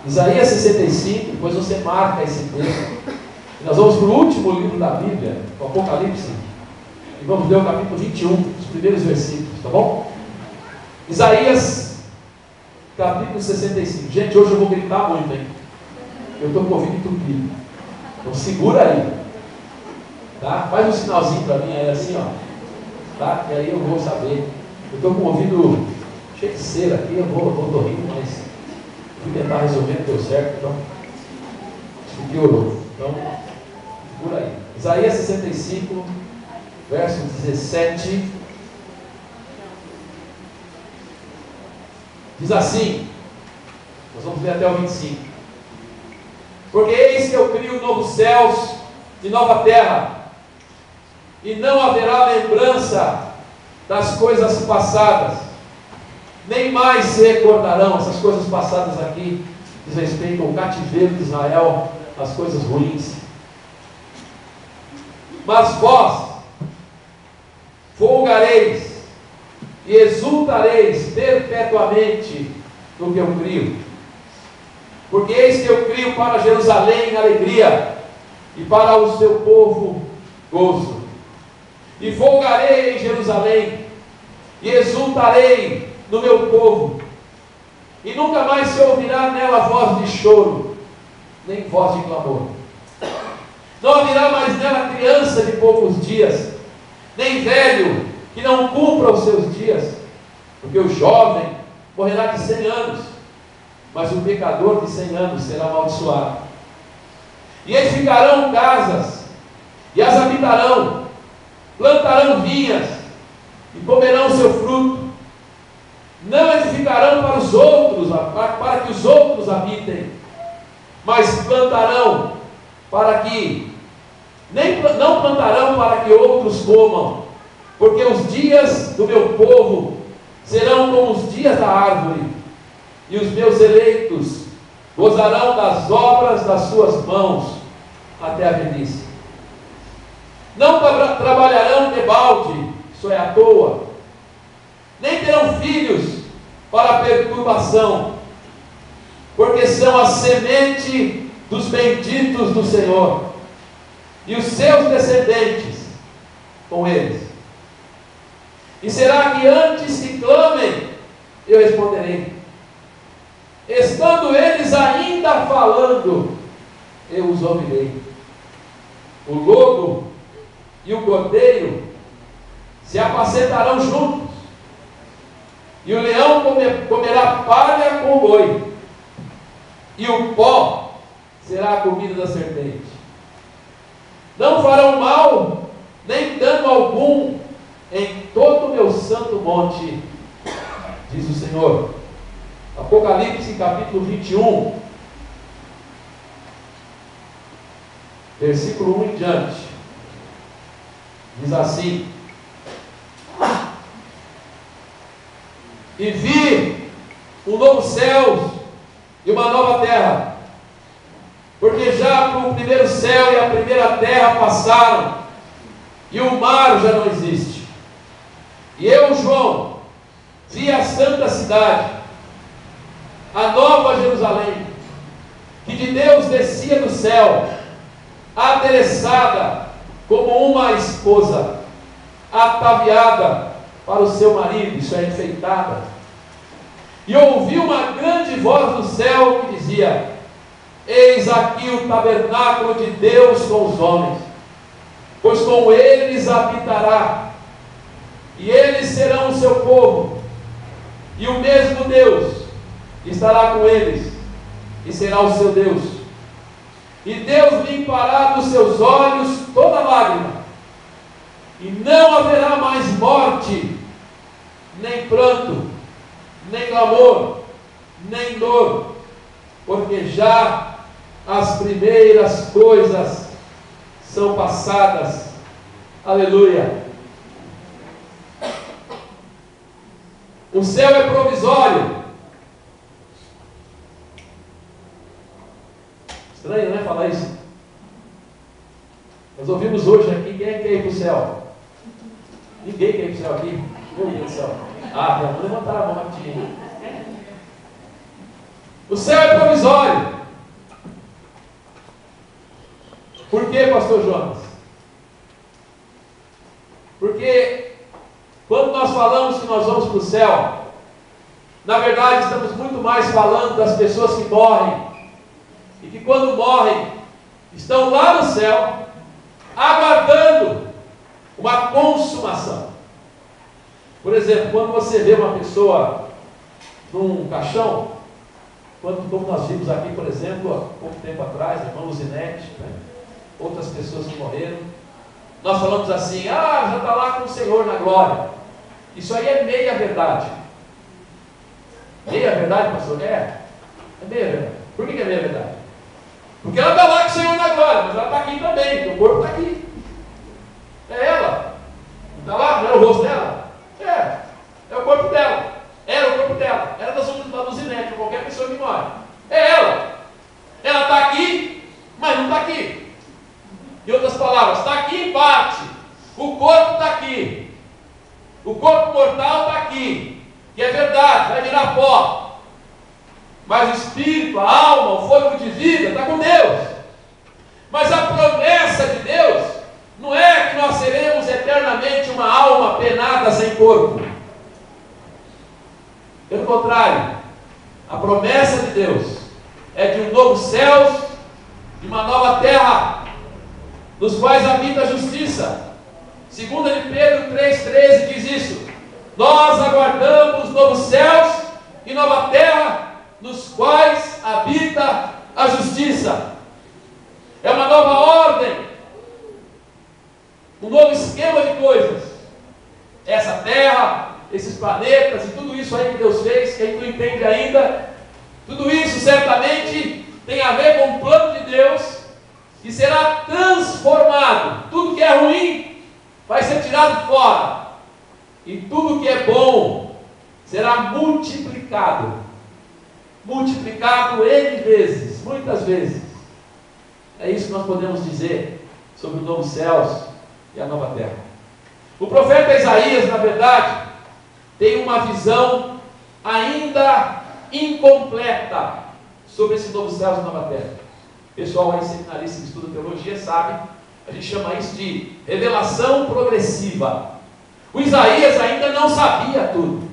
Isaías 65, depois você marca esse texto. E nós vamos para o último livro da Bíblia, o Apocalipse. E vamos ler o capítulo 21, os primeiros versículos, tá bom? Isaías, capítulo 65. Gente, hoje eu vou gritar muito, hein? Eu estou com o ouvido entupido. Então segura aí. Tá? Faz um sinalzinho para mim aí assim, ó. Tá? E aí eu vou saber. Eu estou com o ouvido cheio de cera aqui, eu tô rindo, mas fui tentar resolver, deu certo, então isso piorou. Então, segura aí. Isaías 65, verso 17. Diz assim, nós vamos ler até o 25. Porque eis que eu crio novos céus e nova terra, e não haverá lembrança das coisas passadas, nem mais se recordarão. Essas coisas passadas aqui diz respeito ao cativeiro de Israel, as coisas ruins. Mas vós folgareis e exultareis perpetuamente no que eu crio. Porque eis que eu crio para Jerusalém alegria, e para o seu povo gozo. E folgarei em Jerusalém, e exultarei no meu povo, e nunca mais se ouvirá nela voz de choro, nem voz de clamor. Não haverá mais nela criança de poucos dias, nem velho que não cumpra os seus dias, porque o jovem morrerá de 100 anos, mas o pecador de 100 anos será amaldiçoado. E edificarão casas, e as habitarão, plantarão vinhas, e comerão o seu fruto. Não edificarão para os outros, para que os outros habitem, mas plantarão para que, não plantarão para que outros comam, porque os dias do meu povo serão como os dias da árvore, e os meus eleitos gozarão das obras das suas mãos até a velhice. Não trabalharão debalde, isso é à toa, nem terão filhos para perturbação, porque são a semente dos benditos do Senhor, e os seus descendentes com eles. E será que antes que clamem, eu responderei? Estando eles ainda falando, eu os ouvirei. O lobo e o cordeiro se apacentarão juntos, e o leão comerá palha com o boi, e o pó será a comida da serpente. Não farão mal, nem dano algum, em todo o meu santo monte, diz o Senhor. Apocalipse capítulo 21, versículo 1 em diante, diz assim: E vi um novo céu e uma nova terra, porque já o primeiro céu e a primeira terra passaram, e o mar já não existe. E eu, João, vi a santa cidade, a nova Jerusalém, que de Deus descia do céu, adereçada como uma esposa, ataviada para o seu marido, isso é, enfeitada. E ouvi uma grande voz do céu que dizia: Eis aqui o tabernáculo de Deus com os homens, pois com eles habitará, e eles serão o seu povo, e o mesmo Deus estará com eles, e será o seu Deus. E Deus limpará dos seus olhos toda lágrima, e não haverá mais morte, nem pranto, nem clamor, nem dor, porque já as primeiras coisas são passadas. Aleluia. O céu é provisório. Estranho, né, falar isso? Nós ouvimos hoje aqui, quem é que quer ir para o céu? Ninguém quer ir para o céu aqui. Meu Deus do céu. Ah, vamos levantar a mão aqui. O céu é provisório. Por quê, pastor Jonas? Porque quando nós falamos que nós vamos para o céu, na verdade estamos muito mais falando das pessoas que morrem, e que quando morrem, estão lá no céu, aguardando uma consumação. Por exemplo, quando você vê uma pessoa num caixão, como nós vimos aqui, por exemplo, há pouco tempo atrás, irmão Luzinete, outras pessoas que morreram, nós falamos assim: já está lá com o Senhor na glória. Isso aí é meia verdade. Meia verdade, pastor? É meia verdade. Por que é meia verdade? Porque ela está lá com o Senhor na glória, mas ela está aqui também, porque o corpo está aqui. É ela. Não está lá? Não era o rosto dela? É o corpo dela. Era o corpo dela. Era da Luzinete, qualquer pessoa que morre. É ela. Ela está aqui, mas não está aqui. Em outras palavras, está aqui em parte. O corpo está aqui. O corpo mortal está aqui. Que é verdade, vai virar pó. Mas o espírito, a alma, o fôlego de vida está com Deus. Mas a promessa de Deus não é que nós seremos eternamente uma alma penada sem corpo. Pelo contrário, a promessa de Deus é de um novo céu e uma nova terra, nos quais habita a justiça. 2 de Pedro 3,13 diz isso: nós aguardamos novos céus e nova terra, nos quais habita a justiça. É uma nova ordem, um novo esquema de coisas. Essa terra, esses planetas e tudo isso aí que Deus fez, que a gente não entende ainda, tudo isso certamente tem a ver com o plano de Deus, que será transformado. Tudo que é ruim vai ser tirado fora, e tudo que é bom será multiplicado N vezes, muitas vezes. É isso que nós podemos dizer sobre os novos céus e a nova terra. O profeta Isaías, na verdade, tem uma visão ainda incompleta sobre esse novo céu e nova terra. O pessoal aí, seminarista que estuda teologia, sabe, a gente chama isso de revelação progressiva. O Isaías ainda não sabia tudo.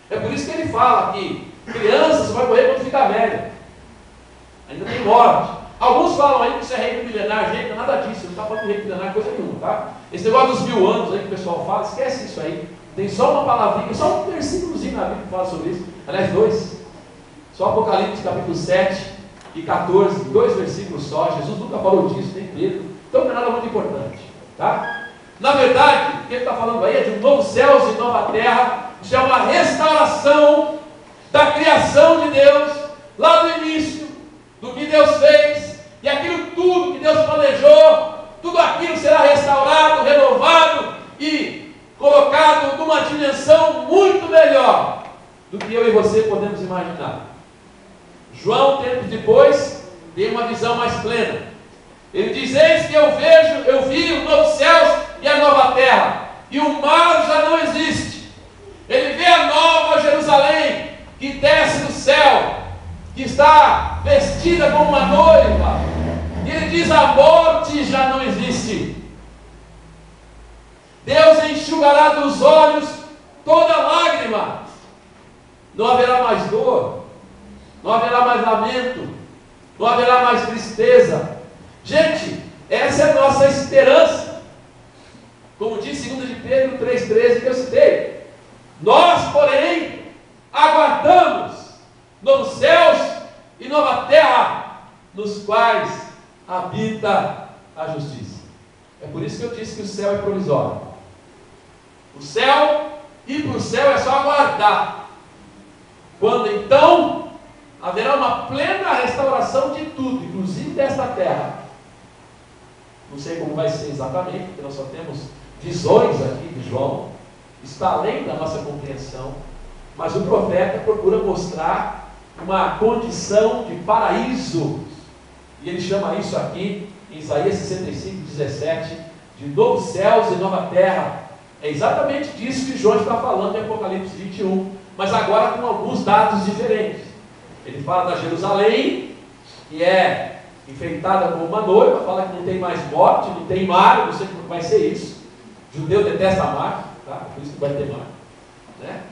É por isso que ele fala que criança só vai morrer quando ficar velho. Ainda tem morte. Alguns falam aí que isso é reino milenar. Gente, não é nada disso. Não está falando de reino milenar coisa nenhuma, tá? Esse negócio dos 1000 anos aí que o pessoal fala, esquece isso aí. Tem só uma palavrinha, só um versículozinho na Bíblia que fala sobre isso. Aliás, 2. Só Apocalipse capítulo 7 e 14. 2 versículos só. Jesus nunca falou disso, nem Pedro. Então não é nada muito importante, tá? Na verdade, o que ele está falando aí é de um novo céu e nova terra. Isso é uma restauração da criação de Deus, lá do início, do que Deus fez, e aquilo tudo que Deus planejou, tudo aquilo será restaurado, renovado e colocado numa dimensão muito melhor do que eu e você podemos imaginar. João, tempos depois, tem uma visão mais plena. Ele diz: eis que eu vi os novos céus e a nova terra, e o mar já não existe. Ele vê a nova Jerusalém, que desce do céu, que está vestida como uma noiva, e ele diz: a morte já não existe. Deus enxugará dos olhos toda lágrima. Não haverá mais dor, não haverá mais lamento, não haverá mais tristeza. Gente, essa é a nossa esperança. Como diz 2 de Pedro 3,13 que eu citei. Nós, porém, aguardamos novos céus e nova terra, nos quais habita a justiça. É por isso que eu disse que o céu é provisório. O céu, ir para o céu é só aguardar. Quando então haverá uma plena restauração de tudo, inclusive desta terra. Não sei como vai ser exatamente, porque nós só temos visões aqui de João, está além da nossa compreensão, mas o profeta procura mostrar uma condição de paraíso, e ele chama isso aqui, em Isaías 65:17, de novos céus e nova terra. É exatamente disso que João está falando em Apocalipse 21, mas agora com alguns dados diferentes. Ele fala da Jerusalém, que é enfeitada como uma noiva, fala que não tem mais morte, não tem mar, não sei como vai ser isso. O judeu detesta mar, tá? Por isso que vai ter mar, né?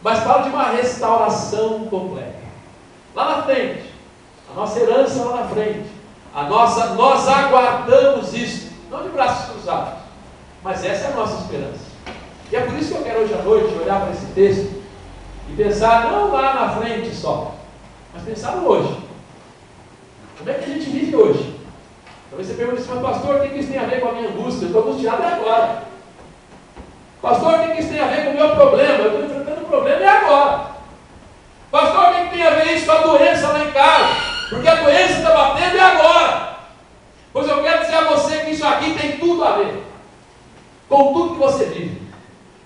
Mas fala de uma restauração completa. Lá na frente, a nossa herança lá na frente, nós aguardamos isso, não de braços cruzados, mas essa é a nossa esperança. E é por isso que eu quero hoje à noite olhar para esse texto e pensar não lá na frente só, mas pensar no hoje. Como é que a gente vive hoje? Talvez você pergunte assim, mas pastor, o que isso tem a ver com a minha angústia? Eu estou angustiado agora. Pastor, o que isso tem a ver com o meu problema? Eu estou enfrentando o problema agora. Pastor, o que tem a ver isso com a doença lá em casa? Porque a doença está batendo agora. Pois eu quero dizer a você que isso aqui tem tudo a ver com tudo que você vive,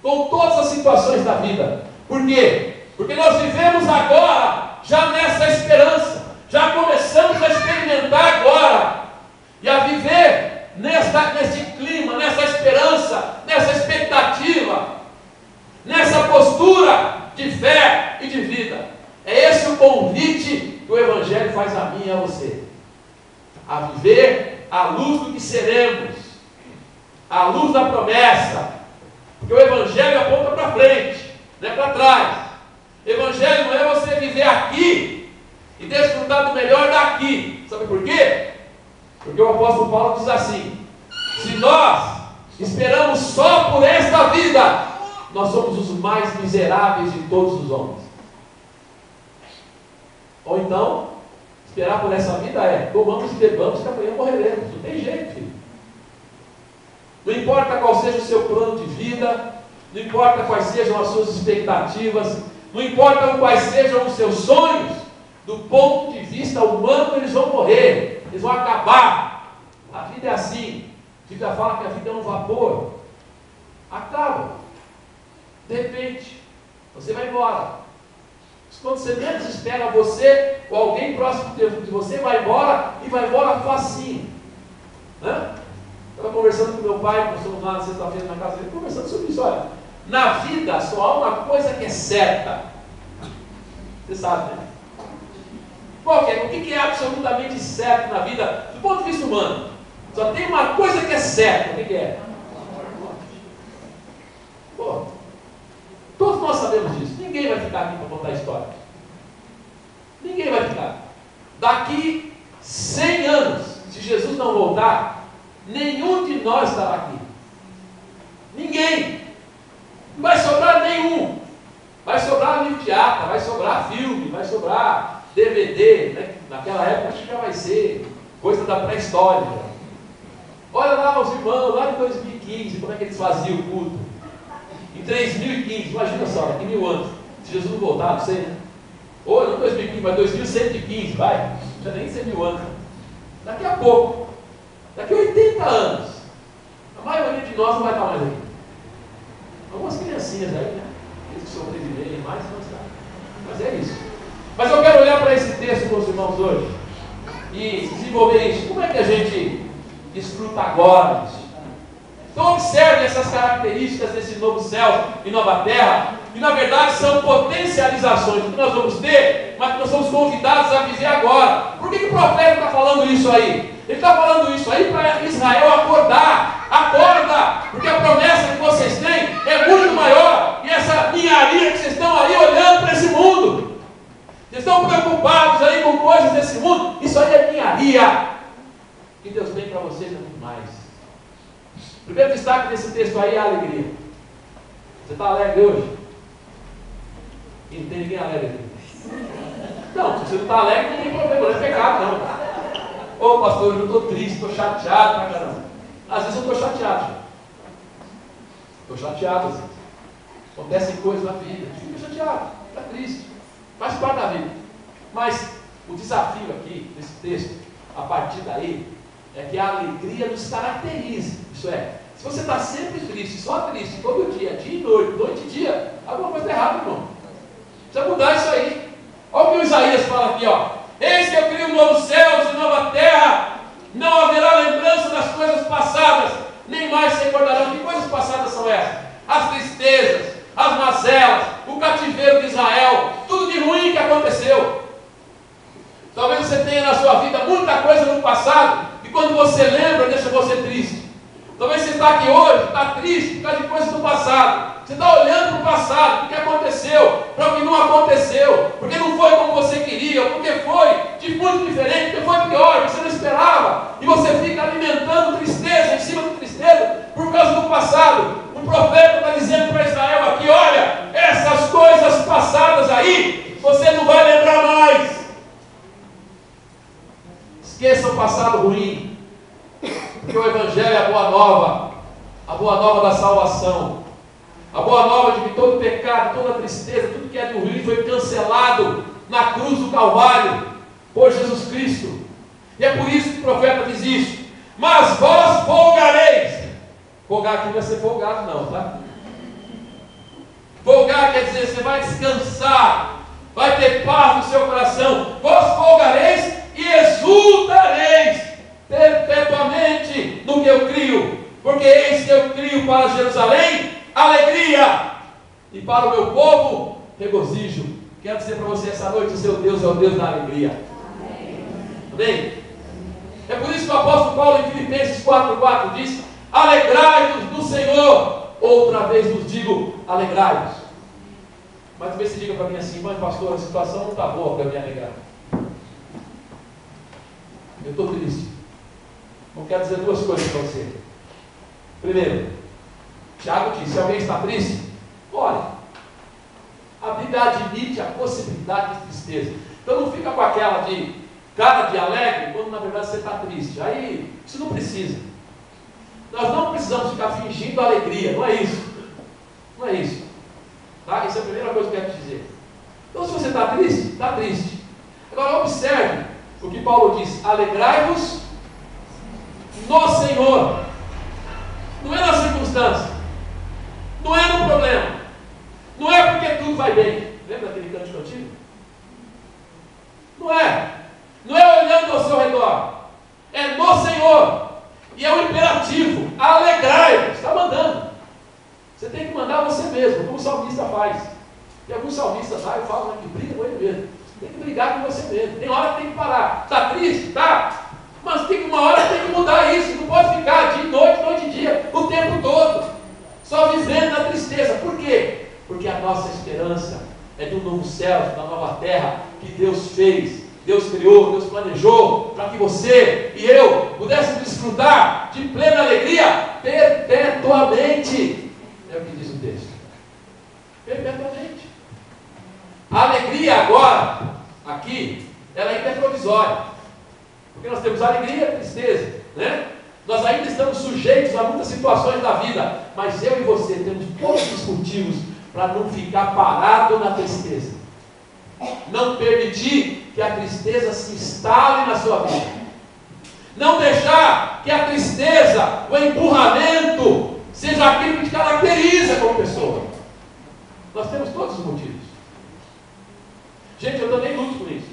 com todas as situações da vida. Por quê? Porque nós vivemos agora, já nessa esperança, já começamos a experimentar agora, e a viver nesse clima, nessa esperança, nessa expectativa, nessa postura de fé e de vida. É esse o convite que o Evangelho faz a mim e a você, a viver à luz do que seremos, à luz da promessa, porque o Evangelho aponta para frente, não é para trás. Evangelho não é você viver aqui e desfrutar do melhor daqui. Sabe por quê? Porque o apóstolo Paulo diz assim: se nós esperamos só por esta vida, nós somos os mais miseráveis de todos os homens. Ou então, esperar por essa vida é: comamos e bebamos que amanhã morreremos. Não tem jeito, filho. Não importa qual seja o seu plano de vida, não importa quais sejam as suas expectativas, não importa quais sejam os seus sonhos, do ponto de vista humano, eles vão morrer, eles vão acabar. A vida é assim. A Bíblia fala que a vida é um vapor, acaba, de repente, você vai embora. Quando você menos espera, você ou alguém próximo de você vai embora, e vai embora facinho. Estava conversando com meu pai, nós fomos lá na sexta-feira na casa dele, conversando sobre isso. Olha, na vida só há uma coisa que é certa. Você sabe, né? Qual que é? O que é absolutamente certo na vida, do ponto de vista humano? Só tem uma coisa que é certa. O que é? Pô, todos nós sabemos disso. Ninguém vai ficar aqui para contar história. Ninguém vai ficar. Daqui 100 anos, se Jesus não voltar, nenhum de nós estará aqui. Ninguém. Não vai sobrar nenhum. Vai sobrar livro de ata, vai sobrar filme, vai sobrar DVD, né? Naquela época acho que já vai ser coisa da pré-história. Olha lá os irmãos, lá em 2015, como é que eles faziam o culto. Em 3015, imagina só, daqui 1000 anos. Se Jesus não voltar, não sei, né? Ou não 2015, mas 2115, vai. Já nem 100 mil anos. Daqui a pouco, daqui a 80 anos, a maioria de nós não vai estar mais aqui. Algumas criancinhas aí, né? Eles que sobreviverem mais, não está. Mas é isso. Mas eu quero olhar para esse texto, meus irmãos, hoje e desenvolver isso. Como é que a gente desfruta agora isso? Então observe essas características desse novo céu e nova terra, que na verdade são potencializações do que nós vamos ter, mas que nós somos convidados a viver agora. Por que o profeta está falando isso aí? Ele está falando isso aí para Israel acordar. Acorda, porque a promessa que vocês têm é muito maior, e essa ninharia que vocês estão aí olhando para esse mundo, vocês estão preocupados aí com coisas desse mundo, isso aí é ninharia. O que Deus tem para vocês é muito mais. O primeiro destaque desse texto aí é a alegria. Você está alegre hoje? E não tem ninguém alegre aqui. Não, se você não está alegre, não tem problema, não é pecado não. Ô pastor, eu estou triste, estou chateado pra caramba. Às vezes eu estou chateado. Estou chateado às vezes. Acontecem coisas na vida, fica chateado, está triste. Faz parte da vida. Mas o desafio aqui, nesse texto, a partir daí, é que a alegria nos caracterize. Isso é, se você está sempre triste, só triste, todo dia, dia e noite, noite e dia, alguma coisa errada, irmão. Precisa mudar isso aí. Olha o que o Isaías fala aqui, ó. Eis que eu crio novos céus e nova terra, não haverá lembrança das coisas passadas, nem mais se recordarão. Que coisas passadas são essas? As tristezas, as mazelas, o cativeiro de Israel, tudo de ruim que aconteceu. você lembra deixa você triste. Talvez você está aqui hoje, está triste por causa de coisas do passado. Você está olhando para o passado, o que aconteceu, para o que não aconteceu, porque não foi como você queria, porque foi de muito diferente, porque foi pior, porque você não esperava, e você fica alimentando tristeza em cima de tristeza por causa do passado. O profeta está dizendo para Israel aqui: olha, essas coisas passadas aí, você não vai lembrar mais. Esqueça o passado ruim, porque o Evangelho é a boa nova da salvação. A boa nova de que todo pecado, toda tristeza, tudo que é do ruim foi cancelado na cruz do Calvário por Jesus Cristo. E é por isso que o profeta diz isso. Mas vós folgareis. Folgar aqui não vai ser folgado não, tá? Folgar quer dizer, você vai descansar, vai ter paz no seu coração. Vós folgareis e exultareis perpetuamente no que eu crio. Porque eis que eu crio para Jerusalém alegria, e para o meu povo regozijo. Quero dizer para você essa noite: o seu Deus é o Deus da alegria. Amém? É por isso que o apóstolo Paulo em Filipenses 4,4 diz: alegrai-vos no Senhor. Outra vez vos digo, alegrai-vos. Mas talvez você diga para mim assim: mas pastor, a situação não está boa para me alegrar. Eu estou triste. Eu quero dizer duas coisas para você. Primeiro, Tiago diz: se alguém está triste, olha, a Bíblia admite a possibilidade de tristeza. Então não fica com aquela de cara de alegre, quando na verdade você está triste. Aí, isso não precisa. Nós não precisamos ficar fingindo alegria, não é isso. Não é isso. Tá? Essa é a primeira coisa que eu quero te dizer. Então se você está triste, está triste. Agora observe o que Paulo diz: alegrai-vos no Senhor. Não é na circunstância. Não é no problema. Não é porque tudo vai bem. Lembra daquele cântico antigo? Não é. Não é olhando ao seu redor. É no Senhor. E é um imperativo. Alegrai-vos. Está mandando. Você tem que mandar você mesmo, como o salmista faz. E alguns salmistas lá, eu falo que briga com ele mesmo. Tem que brigar com você mesmo. Tem hora que tem que parar. Está triste? Tá. Mas tem uma hora que tem que mudar isso. Não pode ficar dia e noite, noite e dia, o tempo todo. Só vivendo na tristeza. Por quê? Porque a nossa esperança é de um novo céu, de uma nova terra que Deus fez, Deus criou, Deus planejou para que você e eu pudéssemos desfrutar de plena alegria perpetuamente. É o que diz o texto. Perpetuamente. A alegria agora, aqui, ela ainda é provisória. Porque nós temos alegria e tristeza, né? Nós ainda estamos sujeitos a muitas situações da vida, mas eu e você temos todos os motivos para não ficar parado na tristeza. Não permitir que a tristeza se instale na sua vida. Não deixar que a tristeza, o empurramento, seja aquilo que te caracteriza como pessoa. Nós temos todos os motivos. Gente, eu também luto com isso.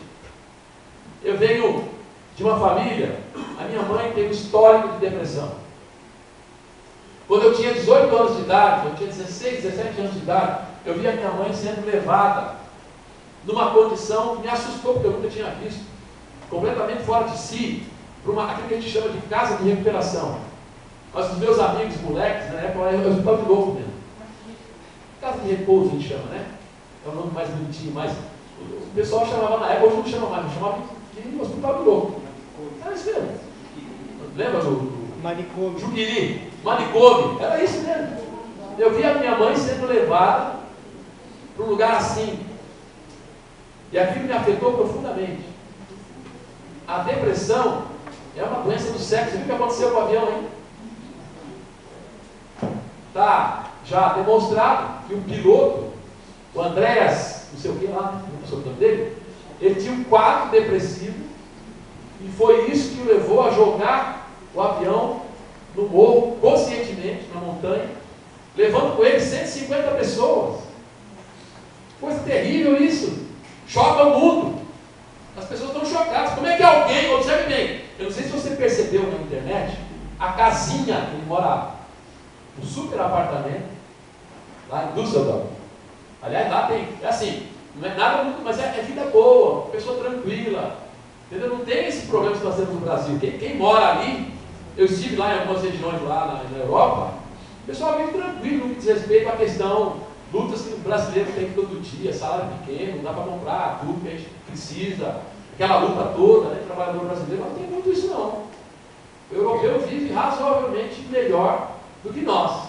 Eu venho de uma família, a minha mãe teve histórico de depressão. Quando eu tinha 18 anos de idade, eu tinha 16, 17 anos de idade, eu vi a minha mãe sendo levada numa condição que me assustou, porque eu nunca tinha visto, completamente fora de si, para aquilo que a gente chama de casa de recuperação. Mas os meus amigos, moleques, na época, eu hospital de louco mesmo. Casa de repouso a gente chama, né? É um nome mais bonitinho, mas o pessoal chamava na época, hoje não chama mais, chamava de hospital de louco. Era isso mesmo. Lembra do manicômio? Juquiri, manicômio, era isso mesmo. Eu vi a minha mãe sendo levada para um lugar assim. E aquilo me afetou profundamente. A depressão é uma doença do sexo. Você viu o que aconteceu com o avião, hein? Está já demonstrado que o piloto, o Andréas, não sei o que lá, não sei o nome dele, ele tinha um quadro depressivo e foi isso que o levou a jogar o avião no morro, conscientemente, na montanha, levando com ele 150 pessoas. Coisa terrível isso. Choca o mundo. As pessoas estão chocadas. Como é que alguém, observe bem, eu não sei se você percebeu na internet, a casinha que ele morava, um super apartamento, lá em Düsseldorf. Aliás, lá tem, é assim, não é nada muito, mas é vida boa, pessoa tranquila. Entendeu? Não tem esse problema que nós temos no Brasil. Quem mora ali Eu estive lá em algumas regiões lá na Europa, o pessoal é bem tranquilo no que diz respeito à questão, lutas que o brasileiro tem todo dia, salário pequeno, não dá para comprar tudo que a gente precisa, aquela luta toda, né, trabalhador brasileiro, não tem muito isso não. O europeu vive razoavelmente melhor do que nós.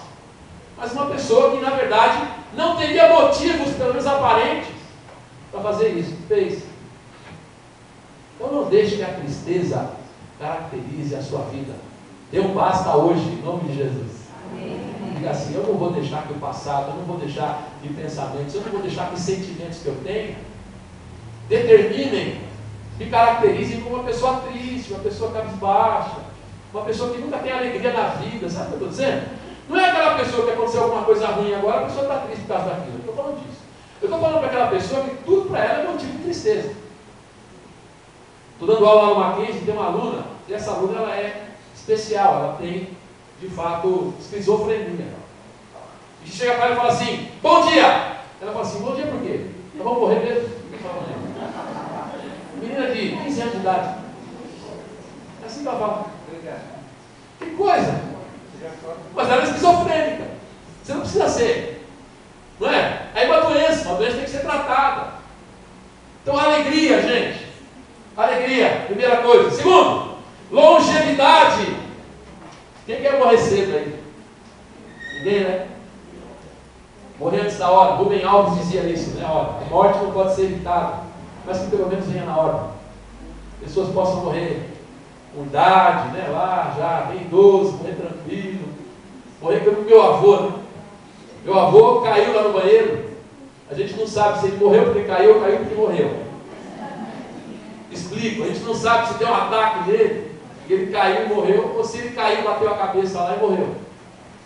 Mas uma pessoa que, na verdade, não teria motivos, pelo menos aparentes, para fazer isso, fez. Então não deixe que a tristeza caracterize a sua vida. Dê um basta hoje, em nome de Jesus. Diga assim, eu não vou deixar que o passado, eu não vou deixar que pensamentos, eu não vou deixar que sentimentos que eu tenho determinem, me caracterizem como uma pessoa triste, uma pessoa cabisbaixa, uma pessoa que nunca tem alegria na vida. Sabe o que eu estou dizendo? Não é aquela pessoa que aconteceu alguma coisa ruim agora, a pessoa está triste por causa daquilo. Eu estou falando disso. Eu estou falando para aquela pessoa que tudo para ela é motivo de tristeza. Estou dando aula no Mackenzie, tem uma aluna, e essa aluna ela é especial, ela tem, de fato, esquizofrenia. E chega para ela e fala assim, bom dia! Ela fala assim, bom dia por quê? Nós vamos morrer mesmo? Menina de 15 anos de idade. É assim que ela fala. Que coisa! Mas ela é esquizofrênica. Você não precisa ser. Não é? É uma doença tem que ser tratada. Então, alegria, gente. Alegria, primeira coisa. Segundo, longevidade. Quem quer morrer cedo aí? Ninguém, né? Morrer antes da hora. Rubem Alves dizia isso, né? Olha, a morte não pode ser evitada, mas que pelo menos venha na hora. Pessoas possam morrer com idade, né? Lá, já bem idoso, morrer tranquilo. Morrer como meu avô, né? Meu avô caiu lá no banheiro. A gente não sabe se ele morreu porque caiu ou caiu porque morreu. Explico, a gente não sabe se deu um ataque nele, e ele caiu e morreu, ou se ele caiu, bateu a cabeça lá e morreu.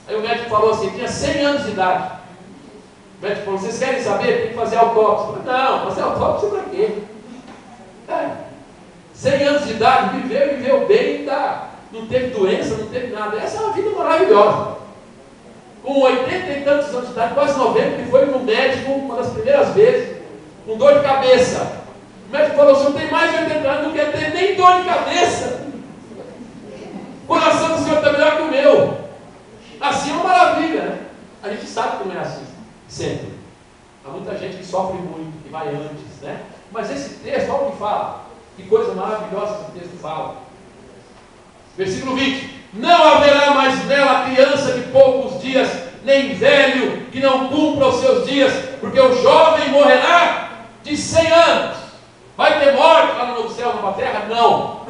Aí o médico falou assim, tinha 100 anos de idade. O médico falou, vocês querem saber? Tem que fazer autópsia. Eu falei, não, fazer autópsia para quê? 100 anos de idade, viveu bem, não teve doença, não teve nada. Essa é uma vida maravilhosa. Com 80 e tantos anos de idade, quase 90, ele foi no médico uma das primeiras vezes, com dor de cabeça. O médico falou, o senhor tem mais de 80 anos, não quer ter nem dor de cabeça. O coração do senhor está melhor que o meu. Assim é uma maravilha, né? A gente sabe como é assim, sempre. Há muita gente que sofre muito, que vai antes, né? Mas esse texto, olha o que fala. Que coisa maravilhosa esse texto fala. Versículo 20. Não haverá mais bela criança de poucos dias, nem velho que não cumpra os seus dias, porque o jovem morrerá de 100 anos. Vai ter morte lá no novo céu, nova terra? Não.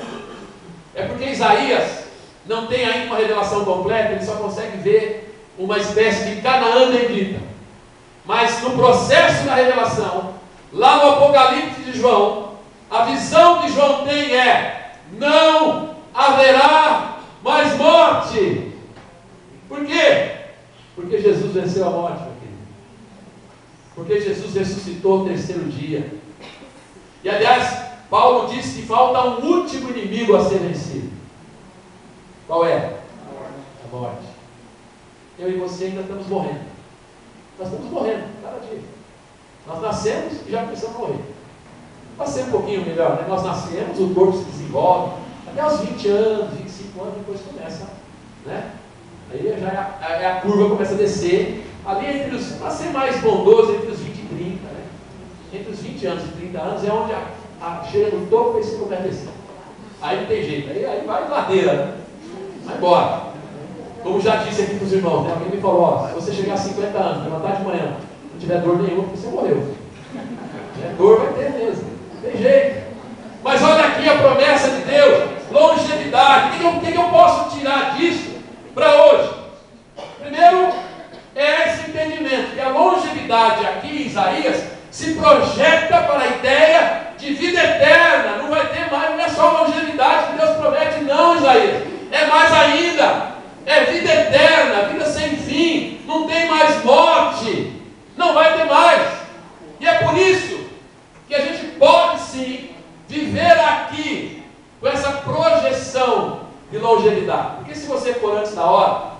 É porque Isaías não tem ainda uma revelação completa, ele só consegue ver uma espécie de Canaã bendita. Mas no processo da revelação, lá no Apocalipse de João, a visão que João tem é: não haverá mais morte. Por quê? Porque Jesus venceu a morte, meu querido. Porque Jesus ressuscitou no terceiro dia. E aliás, Paulo disse que falta um último inimigo a ser vencido. Qual é? A morte. Eu e você ainda estamos morrendo. Nós estamos morrendo, cada dia. Nós nascemos e já começamos a morrer. Para ser um pouquinho melhor, né? Nós nascemos, o corpo se desenvolve, até os 20 anos, 25 anos, depois começa, né? Aí já a curva começa a descer, ali entre os, para ser mais bondoso, entre os 20 e 30, né? Entre os 20 anos e 30 anos é onde chega no topo e se começa a descer. Aí não tem jeito, aí vai ladeira, né? Vai embora. Como já disse aqui para os irmãos, né? Alguém me falou, ó, se você chegar a 50 anos, levantar de manhã, não tiver dor nenhuma, você morreu. Dor vai ter mesmo, não tem jeito. Mas olha aqui a promessa de Deus, longevidade. O que eu posso tirar disso para hoje? Primeiro, é esse entendimento, que a longevidade aqui em Isaías se projeta para a ideia de vida eterna. Não vai ter mais, não é só longevidade que Deus promete, não, Isaías. É mais ainda. É vida eterna, vida sem fim. Não tem mais morte. Não vai ter mais. E é por isso que a gente pode sim viver aqui com essa projeção de longevidade. Porque se você for antes da hora,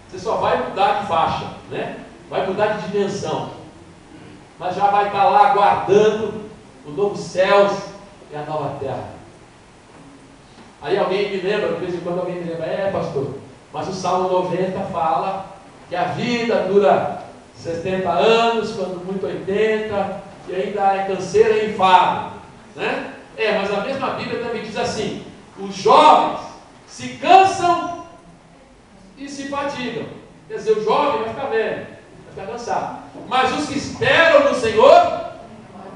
você só vai mudar de faixa, né? Vai mudar de dimensão. Mas já vai estar lá aguardando os novos céus e a nova terra. Aí alguém me lembra, de vez em quando alguém me lembra, pastor, mas o Salmo 90 fala que a vida dura 70 anos, quando muito 80, e ainda é canseira e enfado, né? Mas a mesma Bíblia também diz assim, os jovens se cansam e se fatigam. Quer dizer, o jovem vai ficar velho, vai ficar cansado. Mas os que esperam no Senhor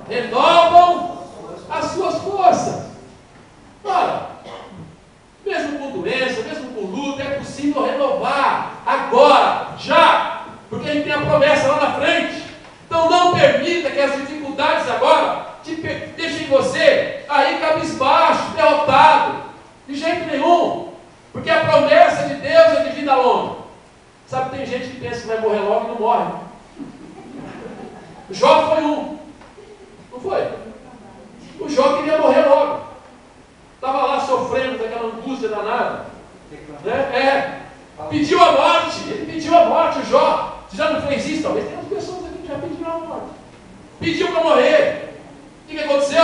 renovam as suas forças. Ora, mesmo com doença, mesmo com luta, é possível renovar agora, já, porque a gente tem a promessa lá na frente. Então não permita que as dificuldades agora deixem você aí cabisbaixo, derrotado, de jeito nenhum, porque a promessa de Deus é de vida longa. Sabe, tem gente que pensa que vai morrer logo e não morre. Jó foi um, não foi? O Jó queria morrer logo, estava lá sofrendo daquela angústia danada, né? Pediu a morte, ele pediu a morte, o Jó. Você já não fez isso? Talvez tenha umas pessoas aqui que já pediram a morte. Pediu para morrer. O que aconteceu?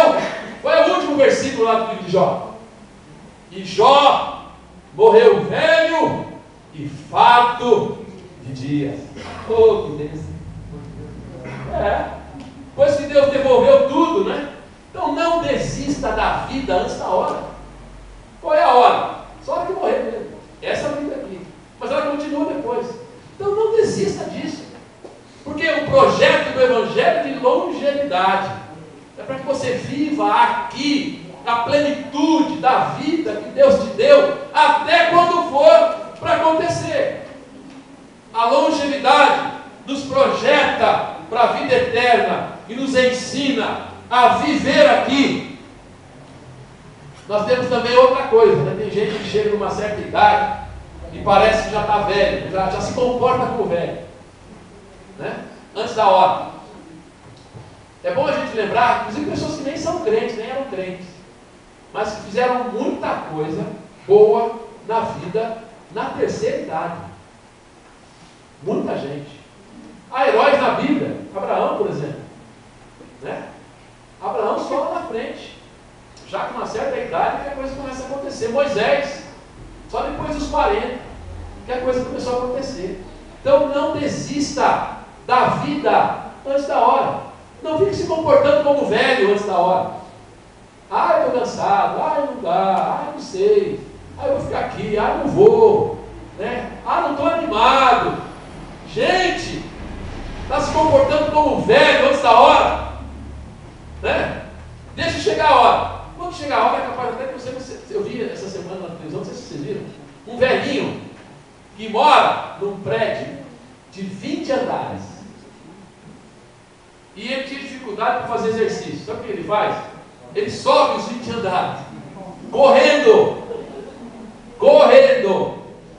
Foi o último versículo lá do livro de Jó. E Jó morreu velho e farto de dias. Oh, que delícia. Pois que Deus devolveu tudo, né? Então não desista da vida antes da hora. Qual é a hora? Só a hora que morrer mesmo. Essa é a vida aqui. Mas ela continua depois. Então não desista disso. Porque o projeto do Evangelho é de longevidade. É para que você viva aqui a plenitude da vida que Deus te deu, até quando for para acontecer. A longevidade nos projeta para a vida eterna e nos ensina a viver aqui. Nós temos também outra coisa, né? Tem gente que chega numa certa idade e parece que já está velho, já se comporta como velho, né? Antes da hora. É bom a gente lembrar, inclusive pessoas que nem são crentes, nem eram crentes, mas que fizeram muita coisa boa na vida na terceira idade. Muita gente. Há heróis na Bíblia, Abraão, por exemplo, né? Abraão só lá na frente, já com uma certa idade que a coisa começa a acontecer. Moisés, só depois dos 40 que a coisa começou a acontecer. Então não desista da vida antes da hora. Não fique se comportando como velho antes da hora. Eu estou cansado, não dá, não sei, eu vou ficar aqui, não vou, né? Não estou animado. Gente, está se comportando como velho antes da hora, né? Deixa chegar a hora. Quando chegar a hora, é capaz até que você, eu vi essa semana na televisão, não sei se vocês viram, um velhinho que mora num prédio de 20 andares. E ele tinha dificuldade para fazer exercício. Sabe o que ele faz? Ele sobe os 20 andares, correndo.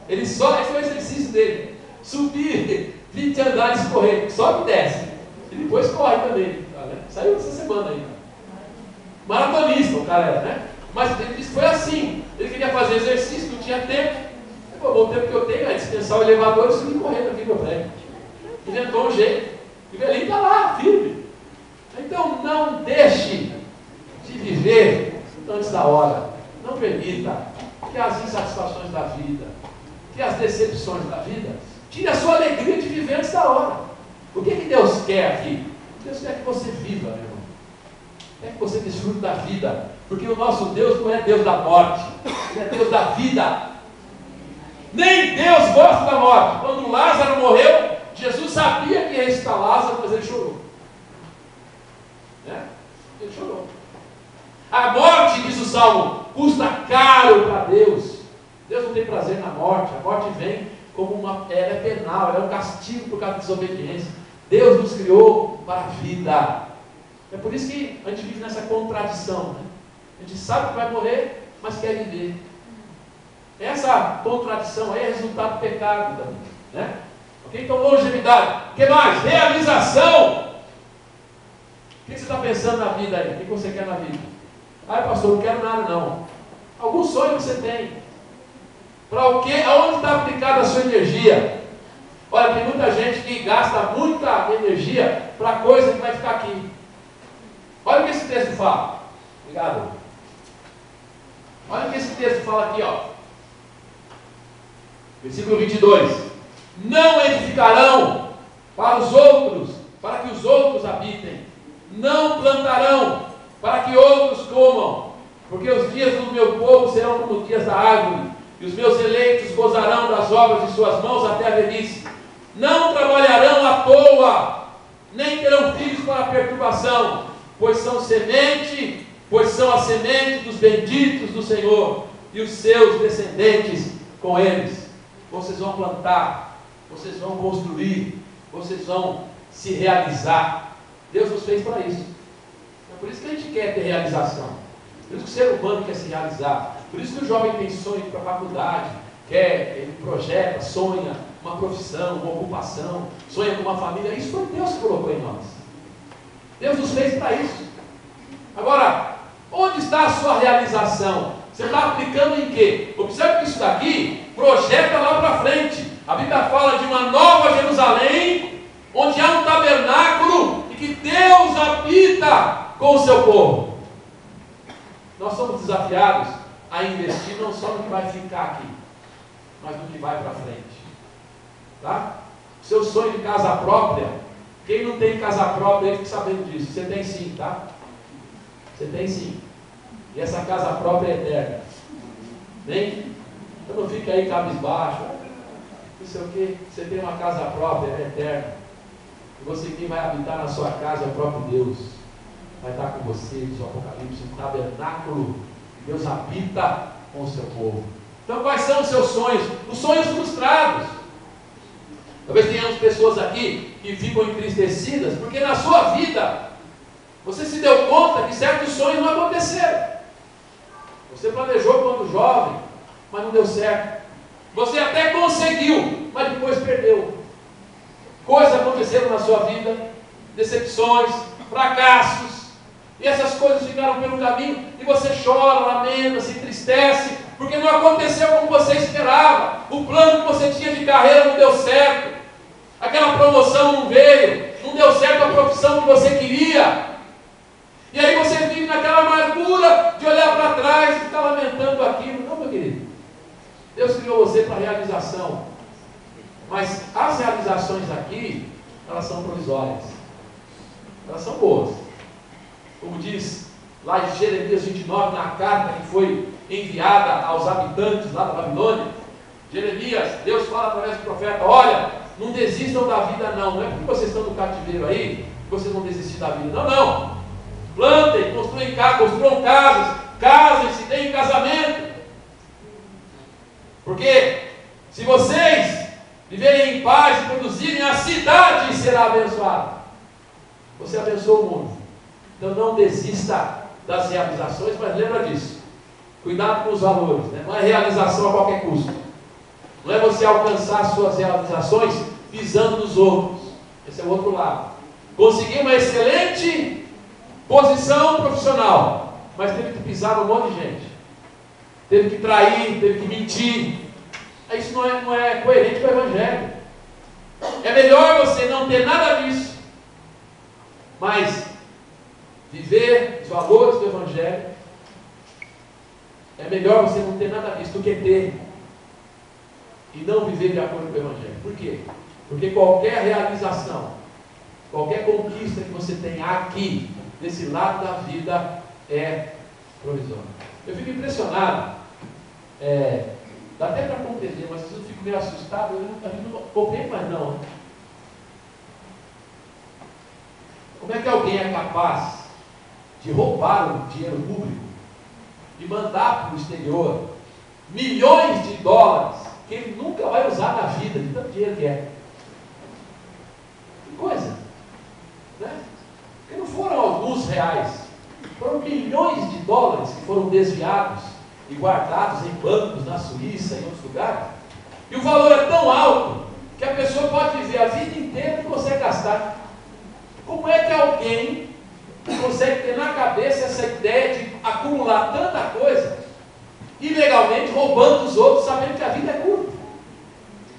Ele sobe, esse é o exercício dele. Subir 20 andares correndo, sobe e desce. E depois corre também. Saiu essa semana aí. Maratonista o cara era, né? Mas ele disse que foi assim. Ele queria fazer exercício, não tinha tempo. O tempo que eu tenho é dispensar o elevador e subir correndo aqui no meu prédio. Inventou um jeito. E o velhinho está lá, firme. Então não deixe de viver antes da hora. Não permita que as insatisfações da vida, que as decepções da vida, tire a sua alegria de viver antes da hora. O que Deus quer aqui? Deus quer que você viva, meu irmão. Quer que você desfrute da vida. Porque o nosso Deus não é Deus da morte, Ele é Deus da vida. Nem Deus gosta da morte. Quando Lázaro morreu, Jesus sabia que ia ressuscitar Lázaro, mas ele chorou. Né? Ele chorou. A morte, diz o Salmo, custa caro para Deus. Deus não tem prazer na morte. A morte vem como ela é penal, ela é um castigo por causa da desobediência. Deus nos criou para a vida. É por isso que a gente vive nessa contradição, né? A gente sabe que vai morrer, mas quer viver. Essa contradição aí é resultado do pecado da vida, né? Ok? Então, longevidade. O que mais? Realização. O que você está pensando na vida aí? O que você quer na vida? Pastor, não quero nada não. Algum sonho que você tem? Para o quê? Aonde está aplicada a sua energia? Olha, tem muita gente que gasta muita energia para coisa que vai ficar aqui. Olha o que esse texto fala. Obrigado. Olha o que esse texto fala aqui, ó. Versículo 22. Não edificarão para os outros, para que os outros habitem. Não plantarão para que outros comam. Porque os dias do meu povo serão como os dias da árvore, e os meus eleitos gozarão das obras de suas mãos até a velhice. Não trabalharão à toa, nem terão filhos para a perturbação, pois são a semente dos benditos do Senhor, e os seus descendentes com eles. Vocês vão plantar, vocês vão construir, vocês vão se realizar. Deus nos fez para isso. É por isso que a gente quer ter realização. Por isso que o ser humano quer se realizar. Por isso que o jovem tem sonho para a faculdade, ele projeta, sonha uma profissão, uma ocupação, sonha com uma família. Isso foi Deus que colocou em nós. Deus nos fez para isso. Agora, onde está a sua realização? Você está aplicando em quê? Observe que isso daqui projeta lá para frente. A Bíblia fala de uma nova Jerusalém, onde há um tabernáculo e que Deus habita com o seu povo. Nós somos desafiados a investir não só no que vai ficar aqui, mas no que vai para frente. Tá? Seu sonho de casa própria, quem não tem casa própria, ele fica sabendo disso. Você tem sim, tá? Você tem sim. E essa casa própria é eterna. Bem? Então não fica aí cabisbaixo. Não sei o que. Você tem uma casa própria, é eterna. E você, quem vai habitar na sua casa é o próprio Deus. Vai estar com você, diz o Apocalipse, um tabernáculo. Deus habita com o seu povo. Então quais são os seus sonhos? Os sonhos frustrados. Talvez tenhamos pessoas aqui que ficam entristecidas, porque na sua vida você se deu conta que certos sonhos não aconteceram. Você planejou quando jovem, mas não deu certo. Você até conseguiu, mas depois perdeu. Coisas aconteceram na sua vida, decepções, fracassos, e essas coisas ficaram pelo caminho, e você chora, lamenta, se entristece, porque não aconteceu como você esperava. O plano que você tinha de carreira não deu certo, aquela promoção não veio, não deu certo a profissão que você queria, e aí você vive naquela amargura de olhar para trás e ficar lamentando aquilo. Não, meu querido, Deus criou você para realização, mas as realizações aqui, elas são provisórias, elas são boas. Como diz lá em Jeremias 29, na carta que foi enviada aos habitantes lá da Babilônia, Jeremias, Deus fala através do profeta: olha, não desistam da vida não é porque vocês estão no cativeiro aí, que vocês vão desistir da vida, não, plantem, construam casas, casem-se, deem casamento, porque se vocês viverem em paz e produzirem, a cidade será abençoada. Você abençoa o mundo. Então não desista das realizações, mas lembra disso. Cuidado com os valores, né? Não é realização a qualquer custo. Não é você alcançar suas realizações pisando nos outros. Esse é o outro lado. Conseguir uma excelente posição profissional, mas teve que pisar num monte de gente. Teve que trair, teve que mentir. Isso não é coerente com o Evangelho. É melhor você não ter nada disso, mas viver os valores do Evangelho. É melhor você não ter nada disso do que ter e não viver de acordo com o Evangelho. Por quê? Porque qualquer realização, qualquer conquista que você tem aqui, desse lado da vida, é provisória. Eu fico impressionado, dá até para compreender, mas eu fico meio assustado. A gente não compreende mais não, né? Como é que alguém é capaz de roubar o dinheiro público e mandar para o exterior milhões de dólares que ele nunca vai usar na vida, de tanto dinheiro que é? Que coisa, né? Porque não foram alguns reais, foram milhões de dólares que foram desviados e guardados em bancos na Suíça e em outros lugares, e o valor é tão alto que a pessoa pode viver a vida inteira e não consegue gastar. Como é que alguém consegue ter na cabeça essa ideia de acumular tanta coisa ilegalmente, roubando dos outros, sabendo que a vida é curta?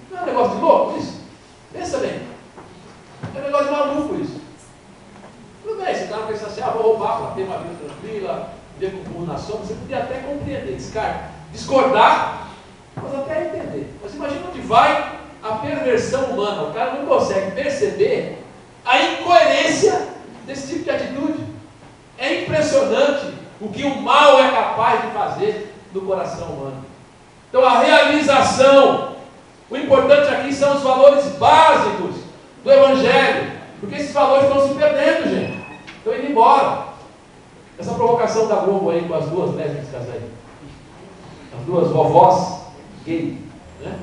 Não é um negócio de louco isso? Pensa bem, é um negócio de maluco isso. Tudo bem, você está pensando assim: vou roubar para ter uma vida tranquila, viver com o burro na sombra. Você podia até compreender entender, discordar, mas até entender. Mas imagina onde vai a perversão humana. O cara não consegue perceber a incoerência desse tipo de atitude. É impressionante o que o mal é capaz de fazer no coração humano. Então a realização, o importante aqui são os valores básicos do Evangelho, porque esses valores estão se perdendo, gente, estão indo embora. Essa provocação da Globo aí com as duas lésbicas aí, as duas vovós gay, né?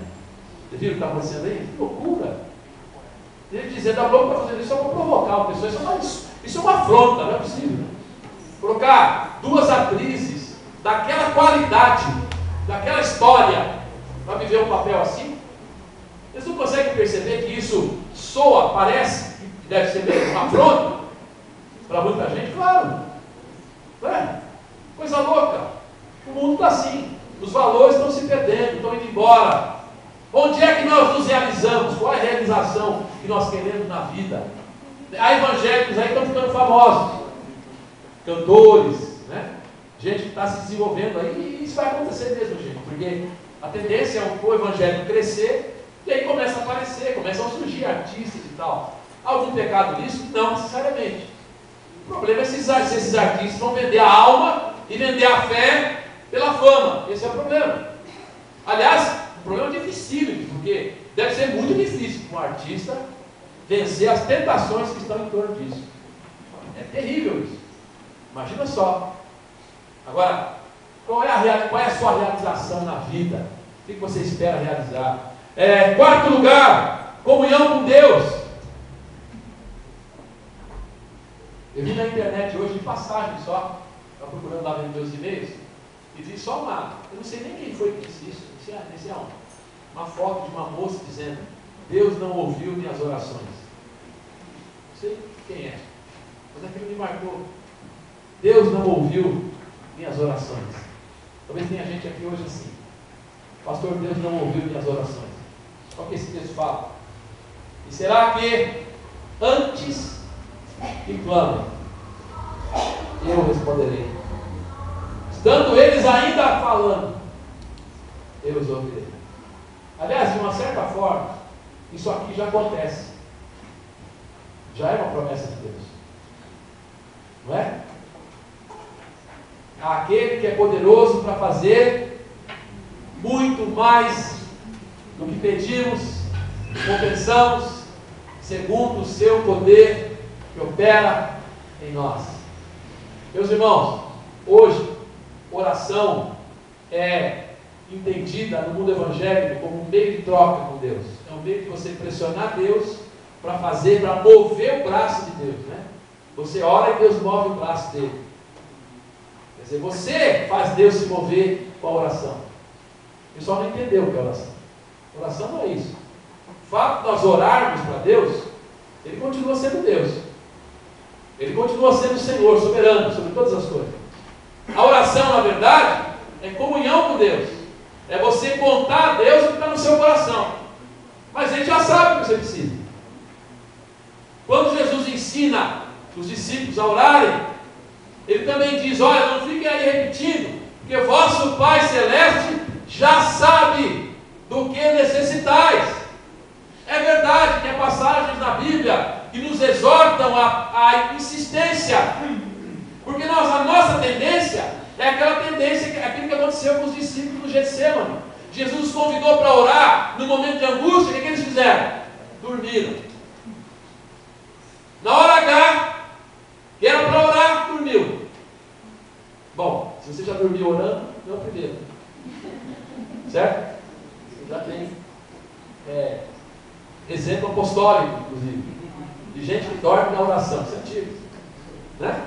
Vocês viram o que está acontecendo aí? Que loucura! Ele dizendo, a Globo está fazendo isso só para provocar a pessoa, isso é uma afronta, não é possível. Colocar duas atrizes daquela qualidade, daquela história, para viver um papel assim, eles não conseguem perceber que isso soa, parece, que deve ser mesmo uma afronta para muita gente? Claro, não é? Coisa louca. O mundo está assim, os valores estão se perdendo, estão indo embora. Onde é que nós nos realizamos? Qual é a realização que nós queremos na vida? Há evangélicos aí que estão ficando famosos, cantores, né? Gente que está se desenvolvendo aí, e isso vai acontecer mesmo, gente, porque a tendência é o evangelho crescer, e aí começa a aparecer, começam a surgir artistas e tal. Algum pecado nisso? Não necessariamente. O problema é se esses artistas vão vender a alma e vender a fé pela fama. Esse é o problema. Aliás, o problema é dificílimo, porque deve ser muito difícil para um artista vencer as tentações que estão em torno disso. É terrível isso. Imagina só. Agora, qual é a sua realização na vida? O que você espera realizar? Quarto lugar, comunhão com Deus. Eu vi na internet hoje, de passagem só, estava procurando lá ver meus e-mails, e vi só eu não sei nem quem foi que disse isso, não sei aonde, uma foto de uma moça dizendo, Deus não ouviu minhas orações. Não sei quem é, mas aquilo me marcou. Deus não ouviu minhas orações. Talvez tenha gente aqui hoje assim, pastor, Deus não ouviu minhas orações. Olha o que esse texto fala. E será que antes que clamem, eu responderei. Estando eles ainda falando, eu os ouvirei. Aliás, de uma certa forma, isso aqui já acontece. Já é uma promessa de Deus. Não é? Aquele que é poderoso para fazer muito mais do que pedimos, ou pensamos, segundo o seu poder que opera em nós. Meus irmãos, hoje, oração é entendida no mundo evangélico como um meio de troca com Deus. É um meio de você pressionar Deus para mover o braço de Deus, né? Você ora e Deus move o braço dele. Quer dizer, você faz Deus se mover com a oração. O pessoal não entendeu o que é oração. Oração não é isso. O fato de nós orarmos para Deus, Ele continua sendo Deus. Ele continua sendo o Senhor, soberano sobre todas as coisas. A oração, na verdade, é comunhão com Deus. É você contar a Deus o que está no seu coração. Mas Ele já sabe o que você precisa. Quando Jesus ensina os discípulos a orarem, Ele também diz, olha, não fiquem aí repetindo, porque vosso Pai Celeste já sabe do que necessitais. É verdade que há passagens na Bíblia que nos exortam à insistência, porque a nossa tendência é aquilo que aconteceu com os discípulos do Getsêmani. Jesus os convidou para orar no momento de angústia. O que eles fizeram? Dormiram. Na hora H, que era para orar, dormiu. Bom, se você já dormiu orando, não é o primeiro. Certo? Você já tem exemplo apostólico, inclusive, de gente que dorme na oração. Isso é antigo, né?